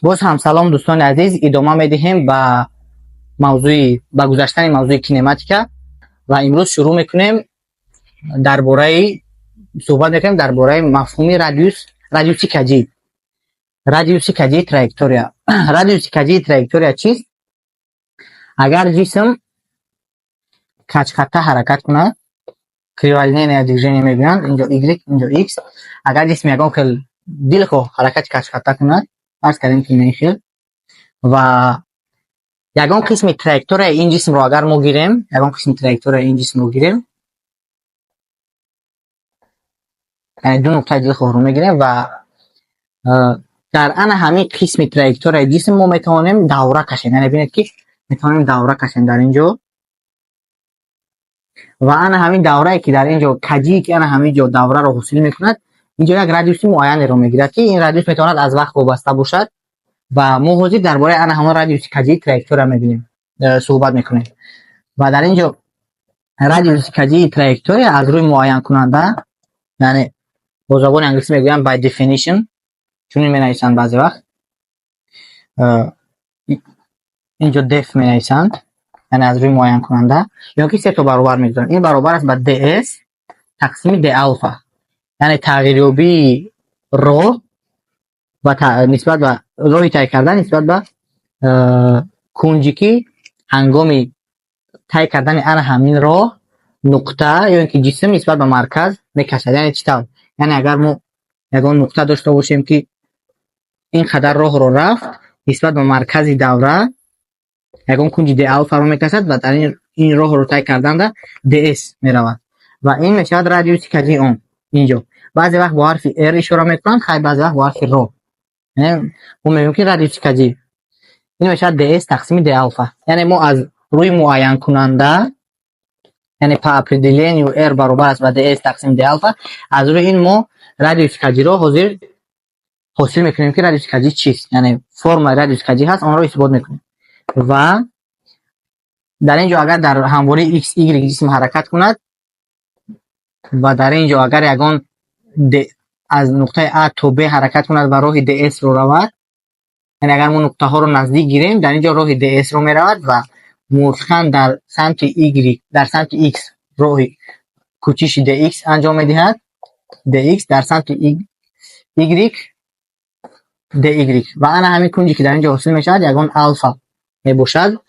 باز هم سلام دوستان عزیز، ادامه میدهیم به گذشتن موضوع کینماتیکا و امروز شروع میکنیم درباره مفهوم رادیوس کجی تراجکتوریا. رادیوس کجی تراجکتوریا چیست؟ اگر جسم کج خطه حرکت کنه، کریوالینه دیوژن میگویند، اینجا y اینجا x. اگر جسم یگان خیل دل خو حرکت کج خطه کنه، عرض کردیم که میخیل و یگان قسم تراجکتور این جسم رو اگر ما گیریم، یعنی دو نقطه دل خو رو میگیریم و در ان همین قسم تراجکتور جسم ما میتونیم دوره کشیم. یعنی ببینید که میتونیم دوره کشیم در اینجا و ان همین دوره که در اینجا کجی که ان همین جو دوره رو حاصل میکند، اینجا یک رادیوس معین رو میگیرد که این رادیوس میتواند از وقت وابسته باشد و ما حاضر درباره ان همون رادیوس کجی تراجکتور میبینیم، صحبت میکنیم. و در اینجا رادیوس کجی تراجکتور از روی معین کننده، یعنی با زبان انگلیسی میگویم by definition، چون می نویسند بعضی وقت اینجا def می نویسند، یعنی از روی معین کننده، یا که سه تا برابر میگذارن. این برابر است با ds تقسیم d alpha، یعنی تغییریابی رو و نسبت به روی طی کردن نسبت به کنجی که هنگامی طی کردن ان همین راه نقطه یا اینکه جسم نسبت به مرکز میکشد. یعنی چطور؟ یعنی اگر ما یگان نقطه داشته باشیم که این قدر راه رو رفت، نسبت به مرکز دوره یگان کنج دی الفا رو میکشد و در این راه رو طی کردن در دی اس میرود و این میشود رادیوس کجی اون. اینجا بعضی وقت با حرف ار اشاره میکنند، خیلی بعضی وقت با حرف رو، یعنی اون میگیم که رادیوس کجی این میشود دی اس تقسیم دی الفا. یعنی ما از روی معین کننده، یعنی پاپریدلین و ار برابر است با دی اس تقسیم دی الفا، از روی این ما رادیوس کجی رو حاصل میکنیم که رادیوس کجی چیست، یعنی فرم رادیوس کجی هست، اون رو اثبات میکنیم. و در اینجا اگر در همواره x y جسم حرکت کند و در اینجا اگر یگان از نقطه A تا B حرکت کند و راه DS رو رود، یعنی اگر ما نقطه ها رو نزدیک گیریم، در اینجا راه DS رو میرود و موافقاً در سمت y در سمت x راه کوچیش dx انجام میدهد، dx در سمت y dy و انا همین کنجی که در اینجا حاصل میشود یگان الفا میباشد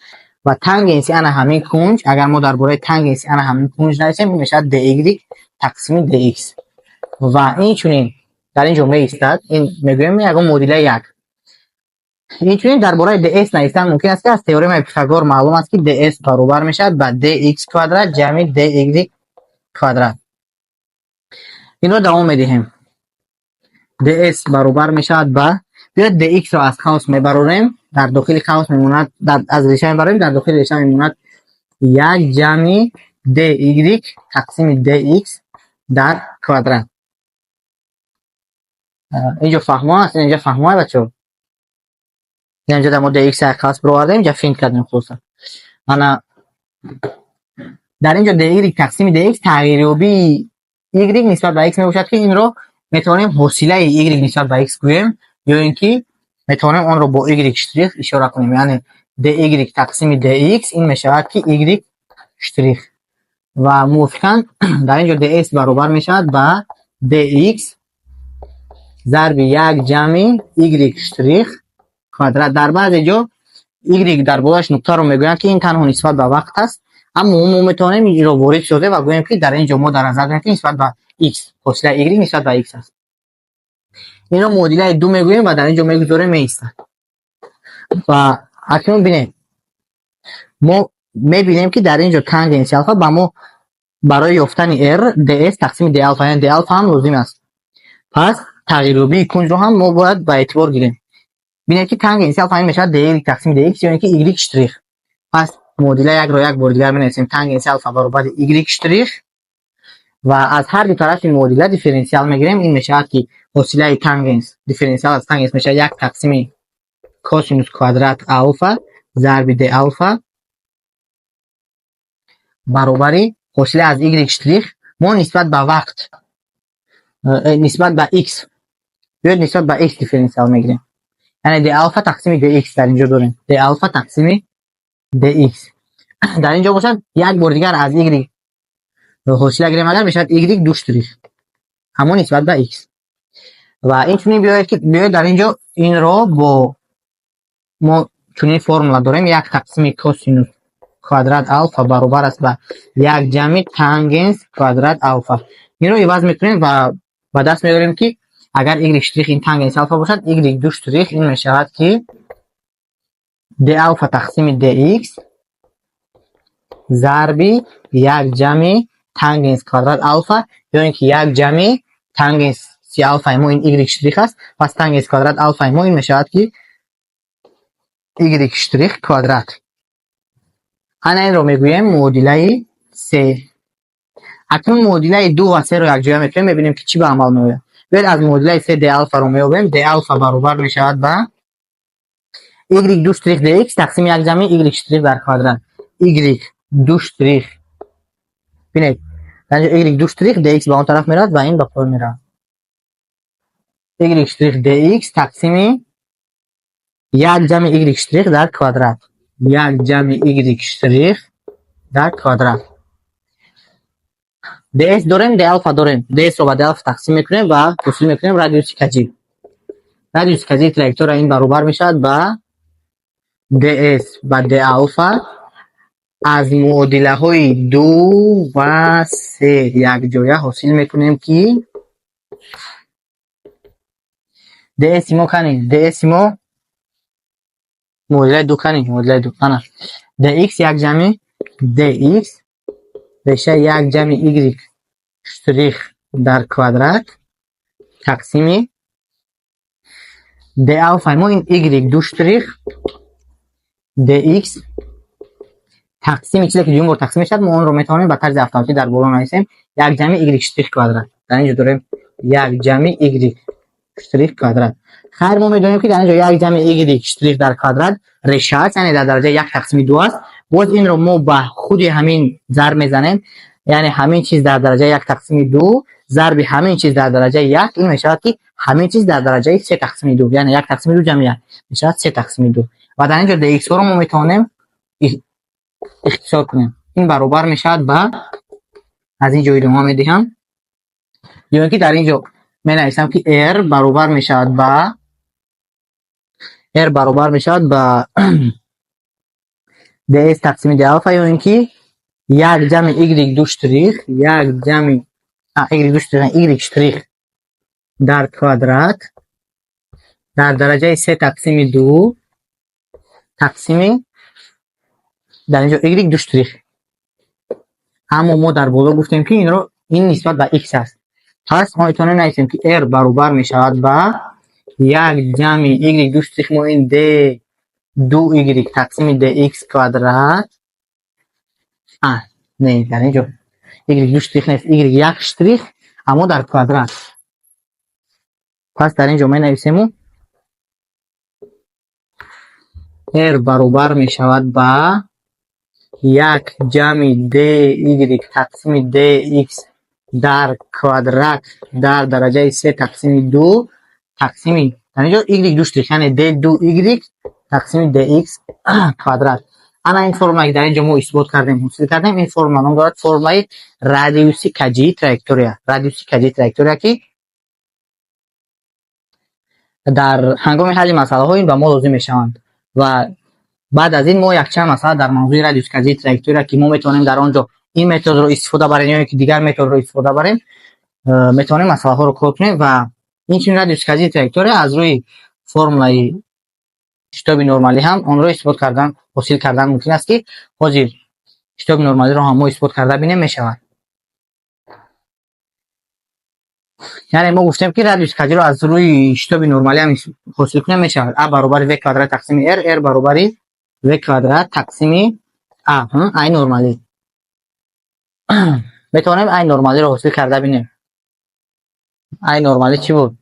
و تانگنس انا همین کنج، اگر ما درباره تانگنس انا همین کنج نویسیم، میشود dy تقسیم dx و این چونین در این جمله ایستاد. این میگویم یگان مدل یک. این چونین درباره ds نوشتن ممکن است که از تئورم پیتاگور معلوم است که ds برابر میشود با dx کوادرات جمع dy کوادرات. این رو دوام میدیم. ds برابر میشود با بیاد dx رو از قوس میبریم، در داخل قوس میموند، از ریشه میبریم، در داخل ریشه میموند یک جمع dy تقسیم dx در کوادرات. اینجا فهمه است، اینجا فهمه بچه. اینجا در مورد dx قوس برآوردیم، اینجا فهمت کردیم خلاصه. انا در اینجا dy تقسیم dx تغییریابی y نسبت به x میباشد که این رو میتونیم حاصله y نسبت به x گوییم یا اینکه میتونیم اون رو با y شتریخ اشاره کنیم، یعنی dy تقسیم dx این میشود که y شتریخ و موافقاً در اینجا ds برابر میشود با dx ضرب یک جمع y شتریخ کوادرات. در بعضی جا y در بودش نقطه رو میگویند که این تنها نسبت به وقت است، اما ما میتونیم این رو وارد شده و گوییم که در اینجا ما در نظر داریم که نسبت به x فاصله y نسبت به x است. این رو مدل دو میگوییم و در اینجا میگذاریم ایستاد. و اکنون ببینید ما میبینیم که در اینجا تانگنس الفا با ما برای یافتن r ds تقسیم d الفا، یعنی d الفا هم لازم است. پس تغییریابی کنج رو هم ما باید به اعتبار گیریم. ببینید که تانگنس الفا این میشه d تقسیم dx یا اینکه y شتریخ. پس مدل یک رو یک بار دیگر بنویسیم، تانگنس الفا برابر y شتریخ و از هر دو طرف این مدل دیفرانسیل میگیریم. این میشه که حاصله تانگنس دیفرانسیل از تانگنس میشه یک تقسیم کوسینوس کوادرات الفا ضرب د الفا برابر حاصله از y شتریخ ما نسبت به وقت نسبت به x یا نسبت به x دیفرانسیل میگیریم. یعنی دی الفا تقسیم دی ایکس در اینجا داریم. دی الفا تقسیم دی ایکس در اینجا باشد یک بار دیگر از ایگری حاصل گیریم اگر بشد ایگری دو اشتریخ همون نسبت به ایکس و این چونین بیاید که بیاید در اینجا این را با ما چونین فرمولا داریم یک تقسیم کوسینوس کوادرات الفا برابر است به یک جمع تانگنس کوادرات الفا. این رو عوض میکنیم و به دست میاریم که اگر ایگری اشتریخ این تانگنس الفا باشد ایگری دو اشتریخ این میشود که دی الفا تقسیم دی ایکس ضربی یک جمع تانگنس کوادرات الفا یا اینکه یک جمع تانگنس سی الفا ما این ایگری اشتریخ است پس تانگنس کوادرات الفا ما این میشود که ایگری اشتریخ کوادرات. انا این رو میگویم معادله 3. اکنون معادله 2 و 3 رو یک جای میکنیم ببینیم که چی به عمل میآید. بیاید از معادله 3 دی الفا رو میابیم. دی الفا برابر میشود به ایگری دو اشتریخ دی ایکس تقسیم یک جمع ایگری اشتریخ در کوادرات. ایگری دو اشتریخ ببینید در اینجا ایگری دو اشتریخ دی ایکس به اون طرف میرود و این به پای میرود. ایگری اشتریخ دی ایکس تقسیم یک جمع ایگری اشتریخ در کوادرات. یک جمع ایگری اشتریخ در کوادرات. دی اس داریم دی الفا داریم. دی اس رو با دی الفا تقسیم میکنیم و حاصل میکنیم رادیوس کجی. رادیوس کجی تراکتور این برابر میشود با دی اس و دی الفا از معادله های 2 و 3 یک جای حاصل میکنیم که دی اس ما کنیم دی اس ما معادله 2 کنیم معادله 2 نه دی ایکس یک جمع دی ایکس بشه یک جمع ایگری اشتریخ در کوادرات تقسیم دی الفا ما این ایگری دو اشتریخ دی ایکس تقسیم چیزی که دوم بار تقسیم شد ما اون رو میتونیم به طرز افقاتی در بالا نویسیم یک جمع ایگری اشتریخ کوادرات. در اینجا داریم یک جمع ایگری اشتریخ کوادرات. خیر ما میدونیم که در اینجا یک جمع ایگری اشتریخ در کوادرات ریشه است یعنی در درجه 1 تقسیم 2 است. باز این رو ما با خود همین ضرب میزنیم یعنی همین چیز در درجه 1 تقسیم 2 ضرب همین چیز در درجه 1 این میشود که همین چیز در درجه 3 تقسیم 2 یعنی 1 تقسیم 2 جمع 1 میشود 3 تقسیم 2 و در اینجا دی ایکس رو ما میتونیم اختصار کنیم. این برابر میشود با از اینجا ادامه میدهم یا اینکه در اینجا می نویسم که r برابر میشود با دی اس تقسیم دی الفا یا اینکه یک جمع ایگری دو اشتریخ یک جمع ایگری دو اشتریخ ایگری اشتریخ در کوادرات در درجه 3 تقسیم 2 تقسیم در اینجا ایگری دو اشتریخ. اما ما در بالا گفتیم که این رو این نسبت به ایکس است پس ما میتونیم نویسیم که r برابر میشود با یک جمع ایگری دو اشتریخ ما این دی دو ایگری تقسیم دی ایکس کوادرات نه در اینجا ایگری دو اشتریخ نیست ایگری یک اشتریخ اما در کوادرات. پس در اینجا می نویسیم r برابر می شود با یک جمع دی ایگری تقسیم دی ایکس در کوادرات در درجه 3 تقسیم 2 تقسیم در اینجا ایگری دو اشتریخ یعنی دی دو ایگری تقسیم دی ایکس کوادرات. انا این فرمولا که در اینجا ما اثبات کردیم حاصل کردیم این فرمولا نام دارد فرمولای رادیوس کجی تراکتوریا. رادیوس کجی تراکتوریا که در هنگام حل مسئله ها این به ما لازم میشوند و بعد از این ما یک چند مسئله در موضوع رادیوس کجی تراکتوریا که ما میتونیم در آنجا این متد رو استفاده بریم یا که دیگر متد رو استفاده بریم میتونیم مسئله ها رو کار کنیم و این چنین رادیوس کجی تراکتوریا از روی فرمولای شتاب نرمالی هم اون رو اثبات کردن حاصل کردن ممکن است که حاضر شتاب نرمالی رو هم ما اثبات کرده بینیم میشود. یعنی ما گفتیم که رادیوس کجی رو از روی شتاب نرمالی هم حاصل کنیم میشود a برابر v کوادرات تقسیم r برابر v کوادرات تقسیم a این نرمالی میتونیم این نرمالی رو حاصل کرده بینیم. این نرمالی چی بود؟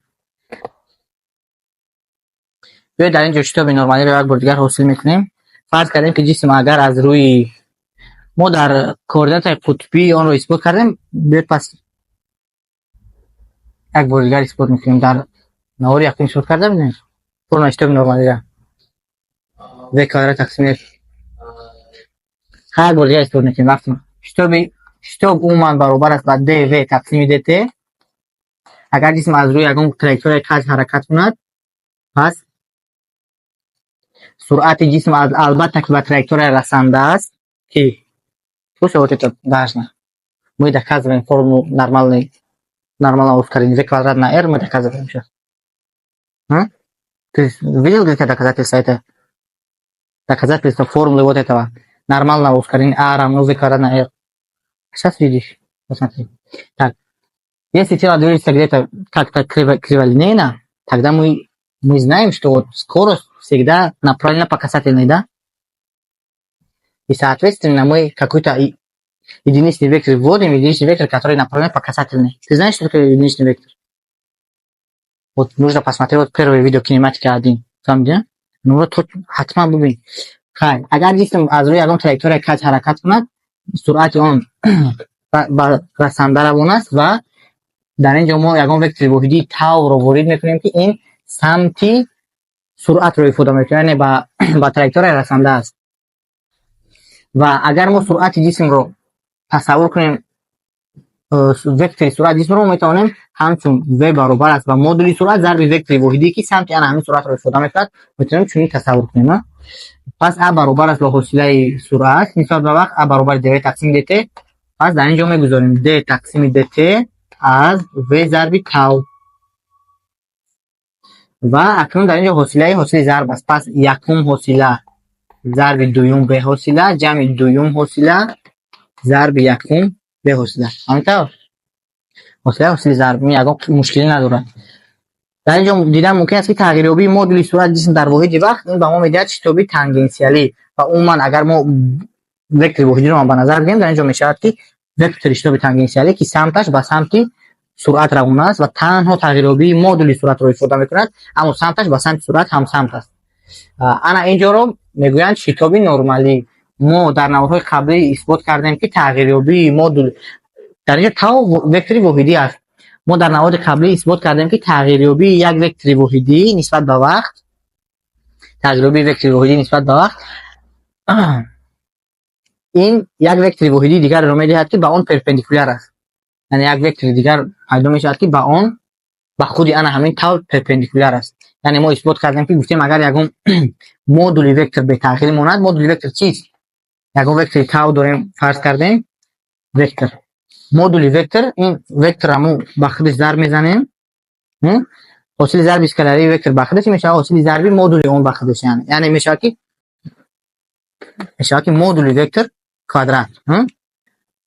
بیاید در اینجا شتاب نرمالی رو یک بار دیگر حاصل میکنیم. فرض کردیم که جسم اگر از روی ما در کوردینات قطبی اون رو اثبات کردیم بیاید پس یک بار دیگر اثبات میکنیم در نهار یقین اثبات کرده بینیم. فرم اشتاب نرمالی را و کادرات تقسیم خیلی بولیه استور نکنیم وقتی اشتاب اومن برابر است با دی و تقسیم دی تی. اگر جسم از روی یگان تراکتورای کج حرکت کند پس سرعت جسم از البته که به تراکتورای رسنده است که تو شو تو داشت نه мы доказываем формулу нормального ускорения v квадрат на r мы доказываем сейчас. Ты видел где-то доказательства это? Доказательства формулы вот этого нормального ускорения a равно v квадрат на r. Сейчас видишь. Посмотри. Так. Если тело движется где-то как-то криволинейно, тогда мы знаем, что вот скорость всегда направлена по касательной, да? И, соответственно, мы какой-то единичный вектор вводим, единичный вектор, который направлен по касательной. Ты знаешь, что такое единичный вектор? Вот нужно посмотреть вот первое видео кинематика 1. Там где? Ну вот тут حتما ببین. خیلی. اگر جسم از روی یگان تراکتورای کج حرکت کند، سرعت آن با رسنده روان است و در اینجا ما یگان وکتور واحدی تاو رو وارد میکنیم که این سمتی سرعت رو ایفاده میکنه، یعنی با تراکتورای رسنده است. و اگر ما سرعت جسم رو تصور کنیم، وکتور سرعت جسم رو میتونیم همچون و برابر است با مودولی سرعت ضرب وکتور واحدی که سمت یعنی همین سرعت رو ایفاده میکنه، میتونیم چنین تصور کنیم. پس ا برابر است با حاصله سرعت نسبت به وقت ا برابر دی تقسیم دی تی. پس در اینجا میگذاریم دی تقسیم دی تی از و ضرب تاو و اکنون در اینجا حاصله ضرب است. پس یکم حاصله ضرب دوم به حاصله جمع دوم حاصله ضرب یکم به حاصله. همینطور حاصله ضرب یگان مشکلی نداره. در اینجا دیدم ممکن است که تغییریابی مدل سرعت جسم در واحد وقت این به ما میدهد شتابی تانجنسیالی و عموما اگر ما وکتور واحدی رو به نظر بگیریم در اینجا میشود که وکتور شتابی تانجنسیالی که سمتش به سمت سرعت روان است و تنها تغییریابی مدل سرعت رو ایفاده میکند، اما سمتش به سمت سرعت هم سمت است. انا اینجا رو میگویند شتابی نرمالی. ما در نمودهای قبلی اثبات کردیم که تغییریابی مدل در اینجا تاو وکتور واحدی است. ما در نمود قبلی اثبات کردیم که تغییریابی یک وکتور واحدی نسبت به وقت این یک وکتور واحدی دیگر رو میدهد که به آن پرپندیکولار است. یعنی یک وکتور دیگر پیدا میشود که به آن به خود آن همین تاو پرپندیکولار است. یعنی ما اثبات کردیم که گفتیم اگر یگان مدل وکتور به تغییر ماند، مدل وکتور چیست؟ یگان وکتور تاو داریم فرض کردیم وکتور مدل وکتور، این وکتور رو با خودش ضرب میزنیم، حاصل ضرب اسکالاری وکتور با خودش میشه حاصل ضربی مدل اون با خودش، یعنی میشه که مدل وکتور کوادرات.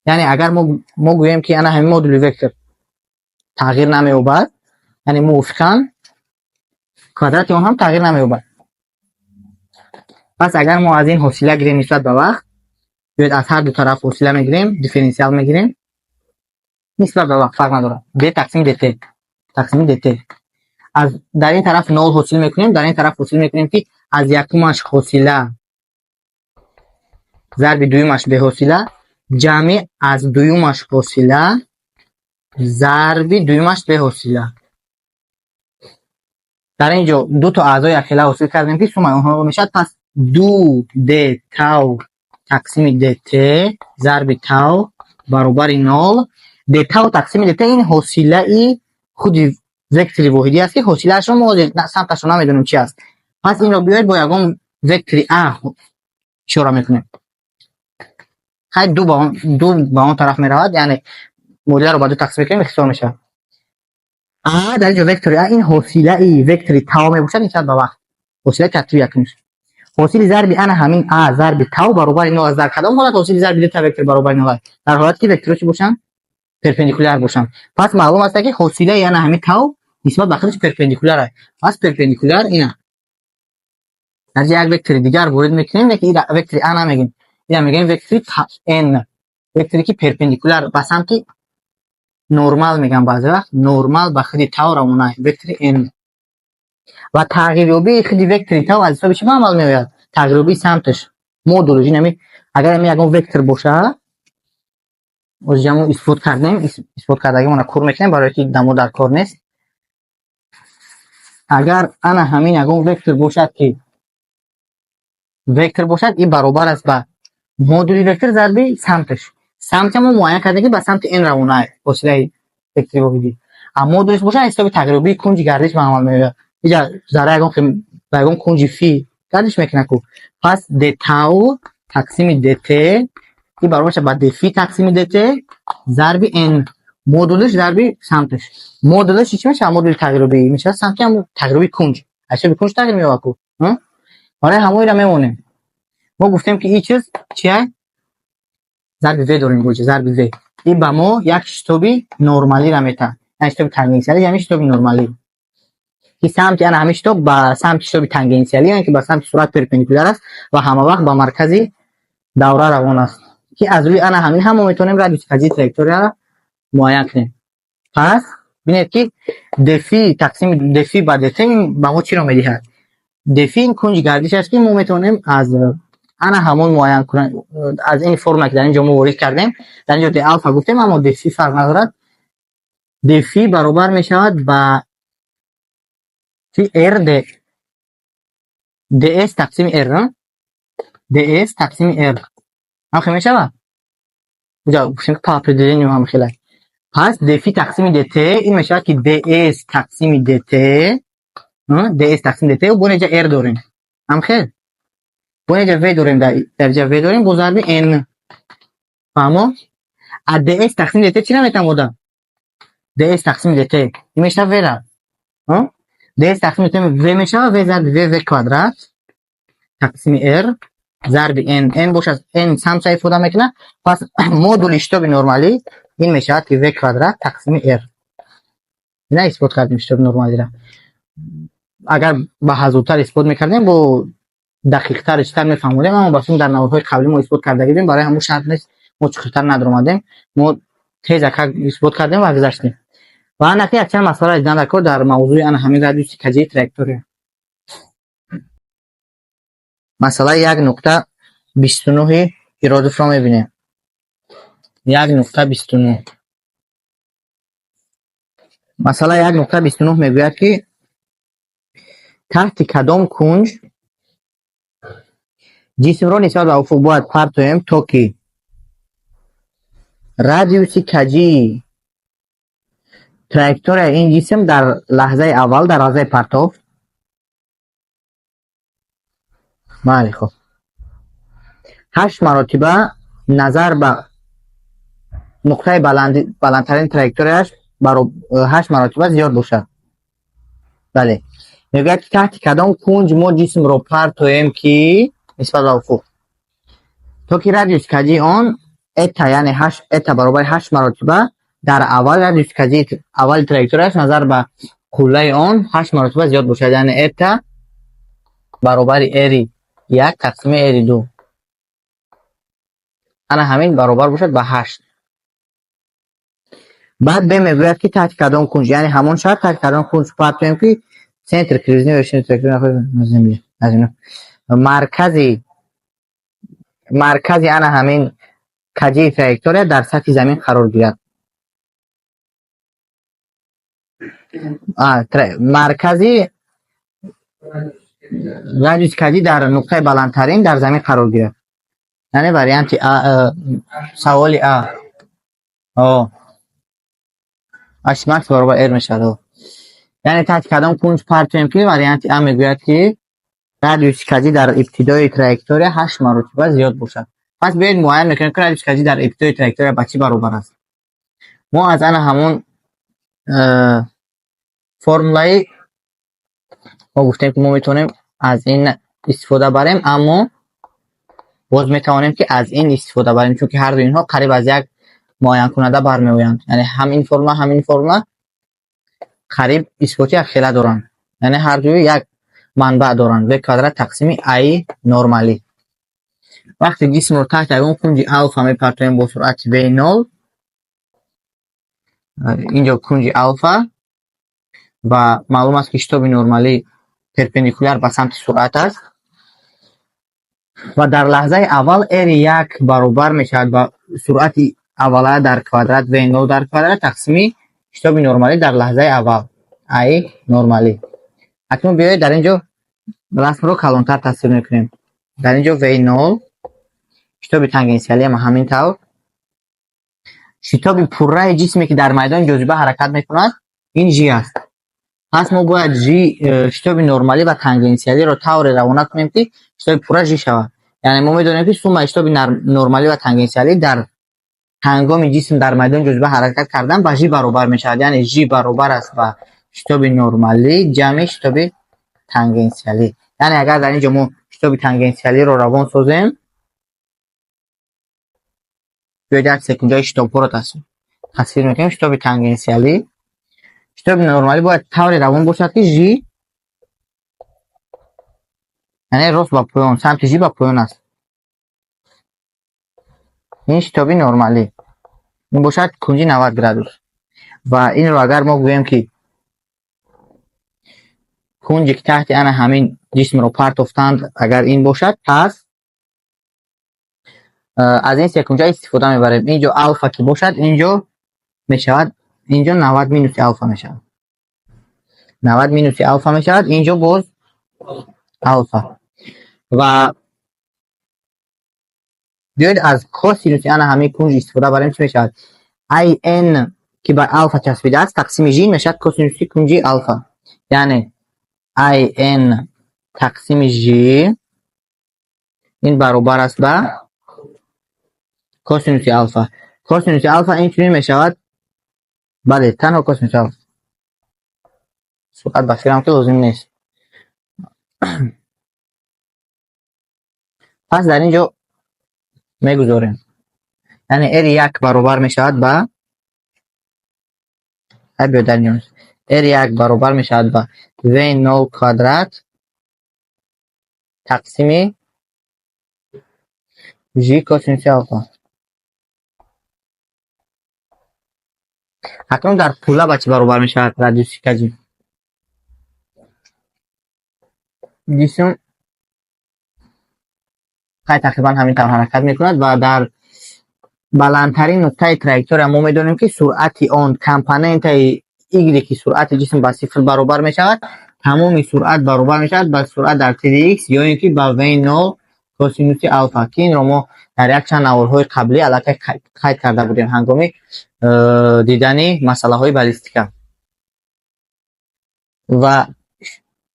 یعنی اگر ما گوییم که انا همین مدل وکتور تغییر نمییابد، یعنی موافقاً کوادرات اون هم تغییر نمییابد. پس اگر ما از این حاصله گیریم نسبت به وقت، بیاید از هر دو طرف حاصله میگیریم، دیفرانسیال میگیریم نسبت به وقت فرق نداره. دی تقسیم دی تی از در این طرف نول حاصل میکنیم، در این طرف حاصل میکنیم که از یکمش حاصله ضرب دومش به حاصله جمع از دومش حاصله ضرب دومش به حاصله. در اینجا دو تا اعضای اخیره حاصل کردیم که سوم اونها میشه. پس دو دی تاو تقسیم دی تی ضرب تاو برابر نول. دی تاو تقسیم دی تی این حاصله ای خود وکتور واحدی است که حاصله‌اش رو ما سمتش رو نمیدونیم چی است. پس این رو بیاید با یگان وکتور ا شروع میکنیم. خیلی دو با اون طرف میرود، یعنی مدل رو با دو تقسیم کنیم اختصار میشه. در اینجا وکتور ا این حاصله ای وکتور تاو میباشد نسبت به وقت. حاصله ترتیب یکم میشه. حاصل ضرب انا همین ا ضرب تاو برابر 9 از در کدام حالت حاصل ضرب دی وکتور برابر 9 در حالتی که وکتورها چی باشن؟ پرپندیکولار باشن. پس معلوم است که حاصله انا همین تاو نسبت به خودش پرپندیکولار است. پس پرپندیکولار اینا. در یک وکتور دیگر وارد میکنیم که این وکتور ا نمیگیم. اینا میگیم وکتور ان. وکتوری که پرپندیکولار به سمت نرمال میگم بعضی وقت نرمال به خود تاو روانه وکتور ان. و تغییریابی خود وکتور تاو از حساب چی عمل میاد؟ تغییریابی سمتش مدولوژی نمی اگر یگان وکتور باشه از جمع اثبات کردیم، اثبات کردگی مون کور میکنیم برای که دمو در کار نیست. اگر انا همین یگون وکتور باشد که وکتور باشد این برابر است به مودولی وکتور ضرب سمتش. سمت ما معین کرده که به سمت این روانه واسطه وکتوری بودی. اما مودولش باشه حساب تقریبی کنج گردش به عمل میاد. اینجا ذره یگون که یگون کنج فی گردش میکنه کو. پس د تاو تقسیم د ت این برابر میشه با د فی تقسیم د ت ضرب n. مودولش ضرب سمتش. مودولش چی میشه؟ مودول تقریبی میشه سمت هم تقریبی کنج. حساب کنج تقریبی میاد کو. آره همون رو میمونه. ما گفتیم که این چیز چیه؟ ضرب و داریم گوشه ضرب و. این با ما یک شتابی نرمالی را میتن. این شتاب تانگنسیالی یعنی شتاب نرمالی. که سمت یعنی همین شتاب با سمت شتاب تانگنسیالی یعنی که با سمت صورت پرپندیکولار است و همه وقت با مرکزی دوره روان است. که از روی انا همین هم میتونیم رادیوس کجی تراکتوری را معین کنیم. پس ببینید که دفی تقسیم دفی با دت با ما چی رو میدهد؟ دفی این کنج گردش است که ما میتونیم از انا همون معین کنیم. از این فرم که در اینجا ما ورود کردیم در اینجا د الفا گفتیم اما دفی فرق ندارد. دفی برابر میشود با فی ار د د اس تقسیم ار د اس تقسیم ار هم خیلی میشود اینجا گفتیم که پاپر دیدیم هم خیلی. پس دفی تقسیم د ت این میشود که د اس تقسیم د ت د اس تقسیم د ت و بون اینجا ار داریم هم خیلی بون اینجا وی داریم در اینجا وی داریم با ضرب ان. فهمو؟ از د اس تقسیم د ت چی نمیتونم بودم؟ د اس تقسیم د ت این میشه وی را د اس تقسیم د ت وی میشه وی ضرب وی کوادرات تقسیم ار ضرب ان باشه ان سمت استفاده میکنه. پس مودول اشتباه نرمالی این میشه که وی کوادرات تقسیم ار. نه اثبات کردیم اشتباه نرمالی را. اگر با حذفتر اثبات میکردیم با دقیق تر اشتر میفهمودیم اما باسون در نوارهای قبلی ما اثبات کرده بودیم برای همون شرط نیست ما چقدر ندار اومدیم ما تیز اثبات کردیم و گذاشتیم. و انا که چند مسئله دیدن در در موضوع انا همین رادیوس کجی تراکتوری. مسئله 1.29 ایراد رو میبینیم. 1.29 مسئله 1.29 میگوید که تحت کدام کنج جسم را نسبت به افق باید پرتویم تا که رادیوس کجی تراکتوری این جسم در لحظه اول در لحظه پرتو بله خب 8 مرتبه نظر به نقطه بلندترین تراکتوریش برای 8 مرتبه زیاد باشد. بله میگه که تحت کدام کنج ما جسم رو پرتویم که نسبت به افق تا که رادیوس کجی آن اتا یعنی 8 اتا برابر 8 مرتبه در اول رادیوس کجی اول تراکتوریش نظر به کله آن 8 مرتبه زیاد باشد یعنی اتا برابر اری 1 تقسیم اری 2 انا همین برابر باشد به 8. بعد به میگوید که تحت کدام کنج یعنی همون شرط تحت کدام کنج پرتویم که سنتر کریزنی و شنتر کریزنی از اینو مرکزی انا همین کجی تراکتوری در سطح زمین قرار گیرد. مرکزی رادیوس کجی در نقطه بلندترین در زمین قرار گیرد یعنی واریانت سوال اش ماکس برابر ار میشه. یعنی تحت کدام کنج پرتویم که واریانت میگوید که رادیوس کجی در ابتدای تراکتوری 8 مرتبه زیاد باشد. پس بیاید معین میکنیم که رادیوس کجی در ابتدای تراکتوری با چی برابر است. ما از انا همون فرمولای ما گفتیم که ما میتونیم از این استفاده بریم اما باز میتوانیم که از این استفاده بریم چون که هر دو اینها قریب از یک معین کننده برمیآیند. یعنی هم این فرمولا قریب اثباتی خیلی دارن یعنی هر دو یک منبع دارن و کوادرات تقسیم ای نرمالی. وقتی جسم رو تحت اون کنج الفا میپرتویم با سرعت v0 اینجا کنج الفا و معلوم است که شتاب نرمالی پرپندیکولار به سمت سرعت است و در لحظه اول r1 برابر میشود با سرعت اوله در کوادرات v0 در کوادرات تقسیم شتاب نرمالی در لحظه اول ای نرمالی. اکنون بیایید در اینجا رسم رو کلانتر تصویر میکنیم. در اینجا V0 شتاب تانگانسیالی هم همین طور. شتاب پررای جسمی که در میدان جاذبه حرکت میکند این G است. پس ما باید شتاب نرمالی و تانگانسیالی رو طور روانه کنیم که شتاب پررای G شود. یعنی ما میدونیم که سوم شتاب نرمالی و تانگانسیالی در هنگام جسم در میدان جاذبه حرکت کردن با G برابر میشود. یعنی G برابر است با شتاب نرمالی جمع شتاب تانگانسیالی. یعنی اگر در اینجا ما شتاب تانگانسیالی رو روان سازیم، بیاید یک سکونده شتاب رو تصویر میکنیم. شتاب تانگانسیالی، شتاب نرمالی باید طور روان باشد که G یعنی راست با پایان، سمت G با پایان است. این شتاب نرمالی این باشد کنجی 90 گرادوس و این رو اگر ما بگوییم که کنجی که تحت آن همین جسم رو پرتافتند اگر این باشد، پس از این سکونجه استفاده میبریم. اینجا الفا که باشد اینجا میشود، اینجا 90 مینوس الفا میشود، 90 مینوس الفا میشود، اینجا باز الفا. و بیاید از کوسینوس آن همین کنج استفاده بریم. چی میشود؟ ای ان که بر الفا چسبیده است تقسیم ژ میشود کوسینوس کنجی الفا. یعنی ای ان تقسیم ژ این برابر است به کوسینوس الفا. کوسینوس الفا اینجوری میشود. بله تنها کوسینوس الفا. سرعت بخیرم که لازم نیست. پس در اینجا میگذاریم. یعنی R1 برابر میشود به R1 برابر میشود به V0 کوادرات تقسیم G کوسینوس الفا. اکنون در پوله به چی برابر میشود؟ رادیوس کجی جسم تقریبا همین طور حرکت میکند و در بلندترین نقطه تراکتور ما میدونیم که سرعت آن کامپوننت ایگری که سرعت جسم با صفر برابر میشود، تمام سرعت برابر میشود با سرعت در TDX یا اینکه با V0 کوسینوس الفا که این رو ما در یک چند نوارهای قبلی علاقه قید کرده بودیم هنگامی دیدن مسئله های بالیستیکا. و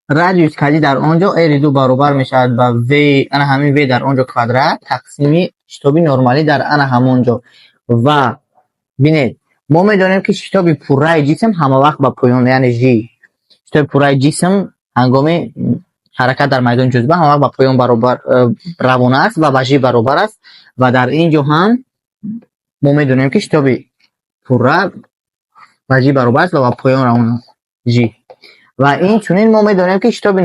رادیوس کجی در آنجا R2 برابر میشود با V انا همین V در آنجا کوادرات تقسیم شتاب نرمالی در انا همونجا. و ببینید ما میدونیم که شتاب پررای جسم همه وقت با پایان یعنی G شتاب پررای جسم هنگام حرکت در میدان جاذبه همه وقت با پایان برابر روانه است و با G برابر است. و در اینجا هم ما میدونیم که شتاب پررای با G برابر است و با پایان روانه است G. و این چونین ما میدونیم که شتاب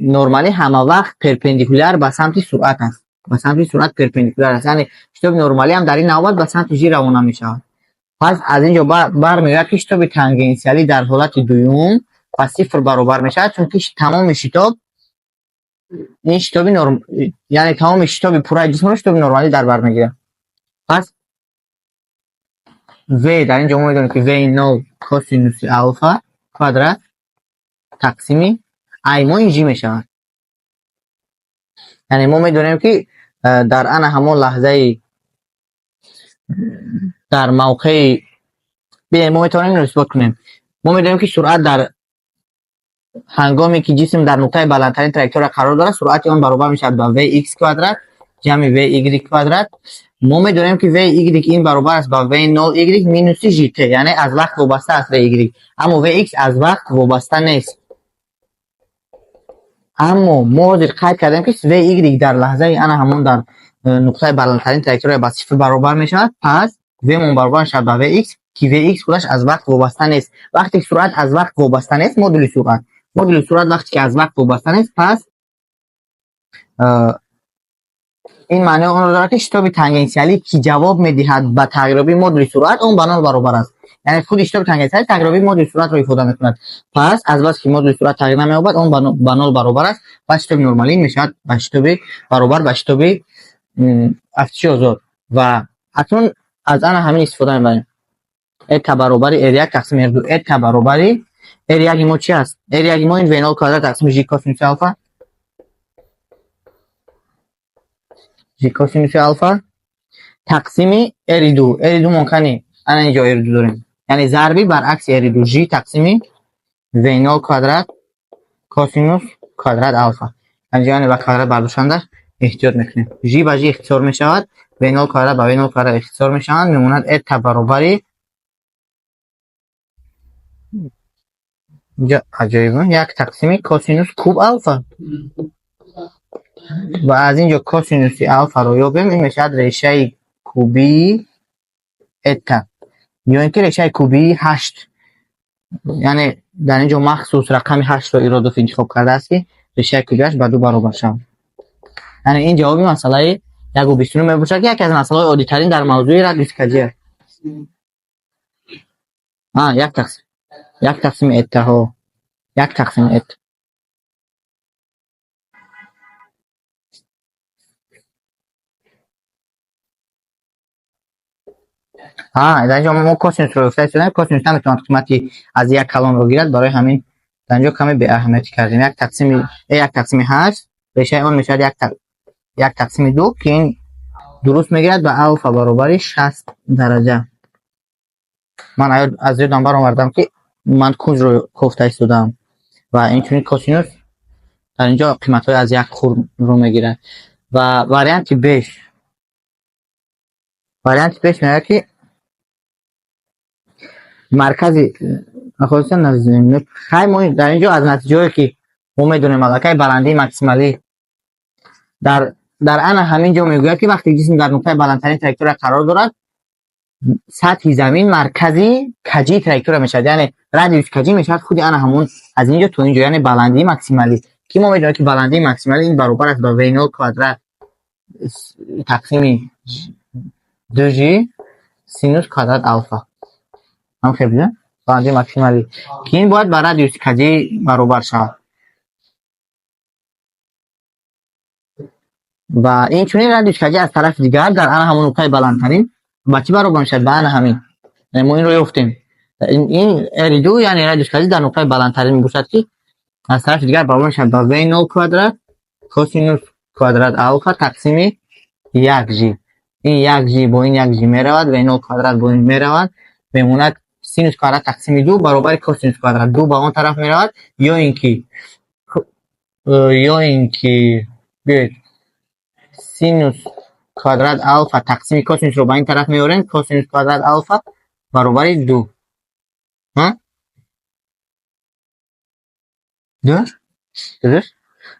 نرمالی همه وقت پرپندیکولار به سمت سرعت است، به سمت سرعت پرپندیکولار است. یعنی شتاب نرمالی هم در این نوبت به سمت G روانه میشود. پس از اینجا برمیاد که شتاب تانگانسیالی در حالت دوم با صفر برابر میشود، چون که تمام شتاب این شتاب یعنی تمام شتاب پررای جسم رو شتاب نرمالی در بر میگیره. پس V در اینجا ما میدونیم که V0 کوسینوس الفا کوادرات تقسیم ای ما این G میشود. یعنی ما میدونیم که در آن همون لحظه در موقع ما میتونیم اینو اثبات کنیم. ما میدونیم که سرعت در هنگامی که جسم در نقطه بلندترین تراکتور قرار دارد سرعت آن برابر میشود با Vx کوادرات جمع Vy کوادرات. ما میدونیم که Vy این برابر است با V0y مینوس Gt یعنی از وقت وابسته است Vy، اما Vx از وقت وابسته نیست. اما ما قید کردیم که Vy در لحظه آن همون در نقطه بلندترین تراکتور با صفر برابر میشود. پس V من برابر میشود با Vx که Vx خودش از وقت وابسته نیست. وقتی سرعت از وقت وابسته نیست مدل سرعت وقتی که از وقت وابسته نیست، پس این معنی اون رو داره که شتاب تانگانسیالی که جواب میدهد به تقریبی مدل سرعت اون بنال برابر است. یعنی خود شتاب تانگانسیالی تقریبی مدل سرعت رو ifade میکند. پس از بس که مدل سرعت تغییر نمییابد اون بنال برابر است و شتاب نرمالی میشود با شتاب برابر با شتاب افزایش آزاد. و اکنون از آن همین استفاده میبریم. eta баробари r1 тақсими r2. Eta баробари r1 мо чи аст? r1 мо ин v0 квадрат тақсими j косинуси алфа. j косинуси алфа тақсими r2. r2 монкани ана инҷо r2 дорем. яъне зарби баръакси r2 j тақсими v0 квадрат косинус квадрат алфа. яъне ба квадрат бардошанда эҳтиёт мекунем. j ба j ихтисор мешавад, v0 квадрат ба v0 квадрат ихтисор мешаванд, мемонад eta баробари аҷоиб як тақсими косинус куб алфа. ва аз инҷо косинуси алфаро ёбем, ин мешавад решаи кубии eta ё ин ки решаи кубии 8. яъне дар инҷо махсус рақами 8ро иродов интихоб кардааст ки решаи кубии 8 ба 2 баробар шавад. яъне ин ҷавоби масъалаи 1/29 мебошад ки яке аз масъалаҳои оддитарин дар мавзӯи радиофикаҷӣ аст. як тақсими еттаҳо як тақсими ет. дар инҷо мо косинусро гуфта истодем. косинус наметавонад қимати аз як калонро гирад, барои ҳамин дар инҷо каме беаҳамиятӣ кардем. як тақсими 8 решаи он мешавад як тақсими 2 ки ин дуруст мегирад ба алфа баробари 60 дараҷа. ман аз ёдам баромардам ки ман кунҷро кофта истодам ва инчунин косинус дар инҷо қиматҳои аз як хурдро мегирад. ва варианти беш мегӯяд ки маркази хай мо дар инҷо аз натиҷаое ки мо медонем аллакай баландии максималӣ дар ана ҳамин ҷо мегӯяд ки вақте ҷисм дар нуқтаи баландтарин траектория қарор дорад, сатҳи замин маркази каҷии траектория мешавад. яъне радиуси каҷӣ мешавад худи ана ҳамон аз ин ҷо то ин ҷо, яъне баландии максималӣ ки мо медонем ки баландии максималӣ ин баробар аст ба v0 квадрат тақсими 2j синус квадрат алфа. ҳам хел буда баландии максималӣ ки ин бояд ба радиуси каҷӣ баробар шавад. ва инчунин радиуси каҷӣ аз тарафи дигар дар ана ҳамон нуқтаи баландтарин ба чӣ баробар мешавад? Ба ана ҳамин. мо инро ёфтем. ин r2 яъне радиуси каҷӣ дар нуқтаи баландтарин мебошад ки аз тарафи дигар баробар мешавад ба v0 квадрат косинус квадрат алфа тақсими 1j. ин 1j бо ин 1j меравад, v0 квадрат бо ин меравад, мемонад синус квадрат тақсими 2 баробари косинус квадрат. 2 ба он тараф меравад, ё ин ки биёед синус квадрат алфа тақсими косинусро ба ин тараф меорем, косинус квадрат алфа баробари 2.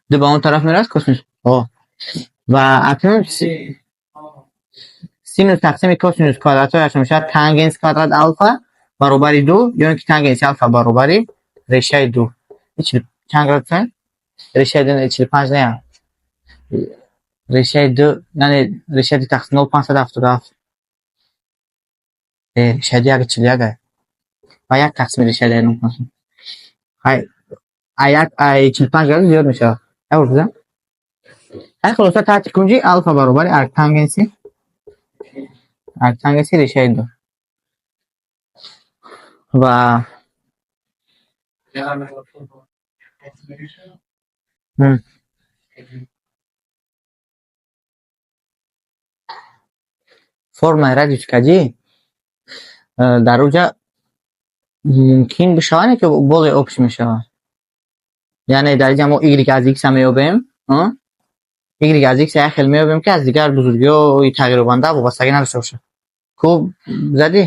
ду ба он тараф меравад косинус. ва акнун синус тақсими косинус квадратҳояш мешавад тангенс квадрат алфа баробари 2, ё ин ки тангенси алфа баробари решаи 2. чанд градус аст? решаи 2 45 не аст. решаи 2 яъне решаи 2 тақсими 0 577. решаи 2 141 аст. ва як тақсими решаи 2 9. ай 45 градус зиёд мешавад. як буза. ай хулоса таҳти кунҷи алфа баробари арктангенси решаи 2. ва формаи радиуси каҷӣ дар оҷа мумкин бишавад ки боли обш мешавад. яъне дар инҷа мо y аз x меёбем, y аз x як хел меёбем ки аз дигар бузургиҳои тағйирёбанда вобастагӣ надошта бошад. хуб зади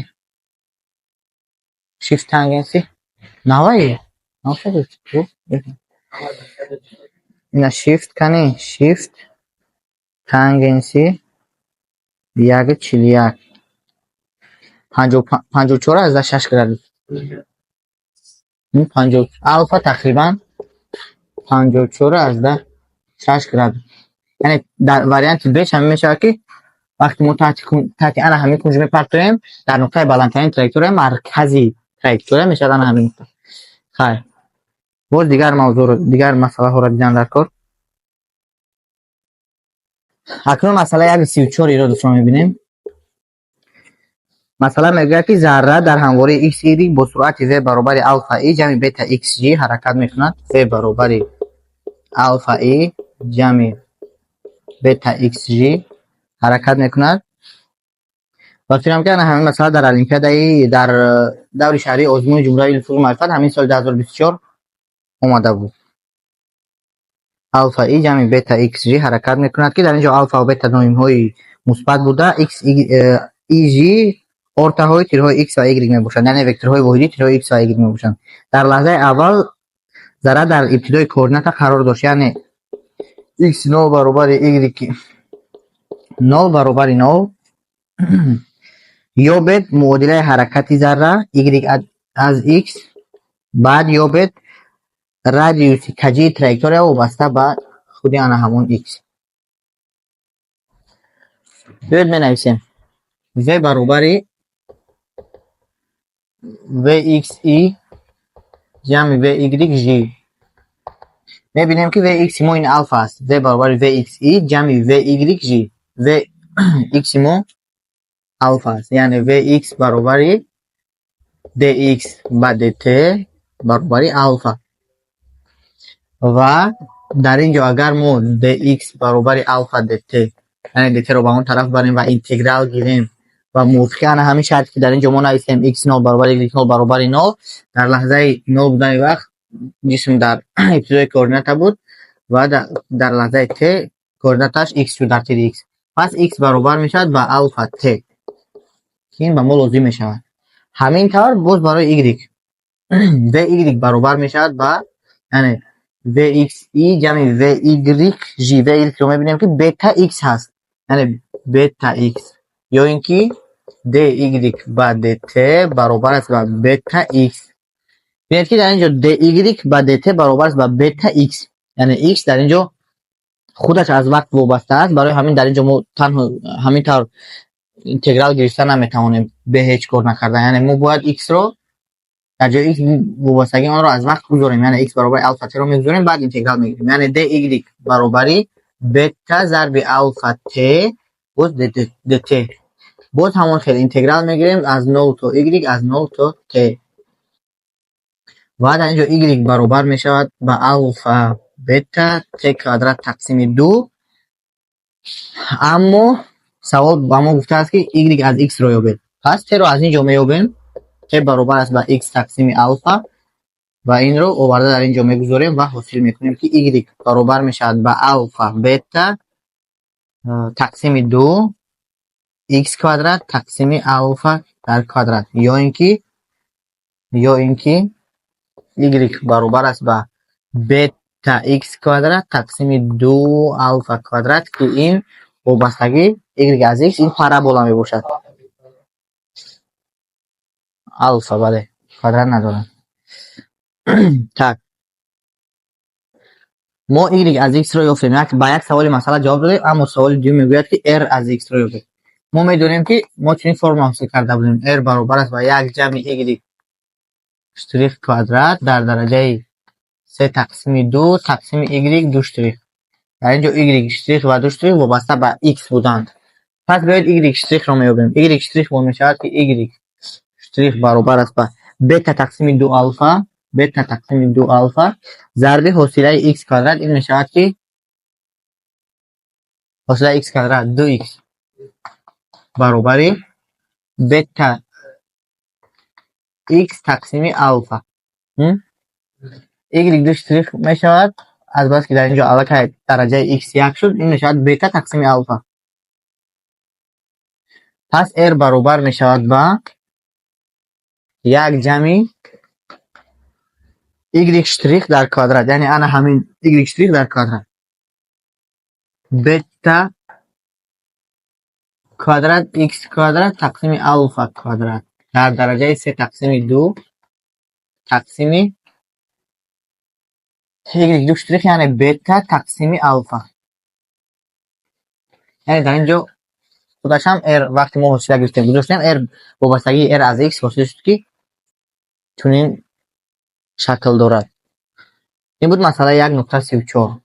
shift тангенси наваи ина shift кани shift тангенси 141 54 азда 6 градус. 50 алфа тақрибан 54 азда 6 градус. яъне дар варианти беш ҳамин мешавад ки вақте мо таҳти ана ҳамин кунҷ мепартоем, дар нуқтаи баландтарин траектория маркази траектория мешавад ана ҳамин нуқта. хайр, боз дигар масъалаҳоро дидан дар кор. акнун масъалаи 134 иродатро мебинем. масъалан мегӯяд ки зарра дар ҳамвори x y бо суръати v баробари алфа и ҷамъи бета xg ҳаракат мекунад. v баробари алфа и ҷамъи бета xg ҳаракат мекунад. бахтиёрам ки ана ҳамин масъала дар олимпиадаи дар даври шаҳрии озмуни ҷумҳурияи илму маърифат ҳамин соли 2024 омада буд. алфа и ҷамъи бета xg ҳаракат мекунад ки дар ин ҷо алфа ва бета ноимҳои мусбат буда x eg ортаҳои тирҳои x ва y мебошанд, яъне векторҳои воҳидии тирҳои x ва y мебошанд. дар лаҳзаи аввал зарра дар ибтидои координата қарор дошт, яъне x0 баробари y 0 баробари 0 ёбед муодилаи ҳаракати зарра y аз x, баъд ёбед радиуси каҷии траектория вобаста ба худи ана ҳамон x. биёед менависем v баробари vxi ҷамъи vyg. мебинем ки vx мо ин алфа аст. v баробари vxi ҷамъи vyg. vx мо алфа аст, яъне vx баробари dx ба dt баробари алфа. ва дар ин ҷо агар мо dx баробари алфа dt, яъне dt ро ба он тараф барем ва интеграл гирем ва мувофиқи ана ҳамин шарти ки дар ин ҷо мо нависем x0 баробари y0 баробари 0, дар лаҳзаи 0 будани вақт ҷисм дар ибтидои координата буд ва дар лаҳзаи t координаташ x шуд дар тири x. пас x баробар мешавад ба алфа t ки ин ба мо лозим мешавад. ҳамин тавр боз барои y vy баробар мешавад ба, яъне vxi ҷамъи vyg. vy ро мебинем ки бета x ҳаст, яъне бета x, ё ин ки dy ба dt баробар аст ба бета x. бинед ки дар ин ҷо dy ба dt баробар аст ба бета x, яъне x дар ин ҷо худаш аз вақт вобаста аст. барои ҳамин дар ин ҷо мо танҳо ҳамин тавр интеграл гирифта наметавонем бе ҳеҷ кор накардан, яъне мо бояд x ро дар ҷои x вобастагии онро аз вақт гузорем, яъне x баробари алфа t ро мегузорем, баъд интеграл мегирем, яъне dy баробари бета зарби алфа t боз dt. боз ҳамон хел интеграл мегирем аз 0 то y, аз 0 то t. ва дар ин ҷо y баробар мешавад ба алфа бета t квадрат тақсими 2. аммо савол ба мо гуфтааст ки y аз x ро ёбед. пас t ро аз ин ҷо меёбем. t баробар аст ба x тақсими алфа ва инро оварда дар ин ҷо мегузорем ва ҳосил мекунем ки y баробар мешавад ба алфа бета тақсими 2 x квадрат тақсими алфа дар квадрат, ё ин ки y баробар аст ба бета x квадрат тақсими 2 алфа квадрат, ки ин вобастагӣ y аз x ин парабола мебошад. алфа бале квадрат надорад. так мо y аз x ро ёфтем, ба як саволи масъала ҷавоб додем, аммо саволи дуюм мегӯяд ки r аз x ро ёбед. мо медонем ки мо чунин формула ҳосил карда будем: r баробар аст ба як ҷамъи y штрих квадрат дар дараҷаи 3 тақсими 2 тақсими y 2 штрих. дар ин ҷо y штрих ва 2 штрих вобаста ба x буданд. пас биёед y штрих ро меёбем. y штрих мо мешавад ки y штрих баробар аст ба бета тақсими 2 алфа, бета тақсими 2 алфа зарби ҳосилаи x квадрат. ин мешавад ки ҳосилаи x квадрат 2x баробари бета x тақсими алфа. y 2 штрих мешавад, азбаски дар ин ҷо аллакай дараҷаи x 1 шуд, ин мешавад бета тақсими алфа. пас r баробар мешавад ба як ҷамъи y штрих дар квадрат, яъне ана ҳамин y штрих дар квадрат, бета квадрат x квадрат тақсими алфа квадрат дар дараҷаи 3 тақсими 2 тақсими y 2 штрих, яъне бета тақсими алфа. яъне дар ин ҷо худашам r вақти мо ҳосила гирифтем гузоштем, r вобастагии r аз x ҳосил шуд ки чунин шакл дорад. ин буд масъалаи 1.34.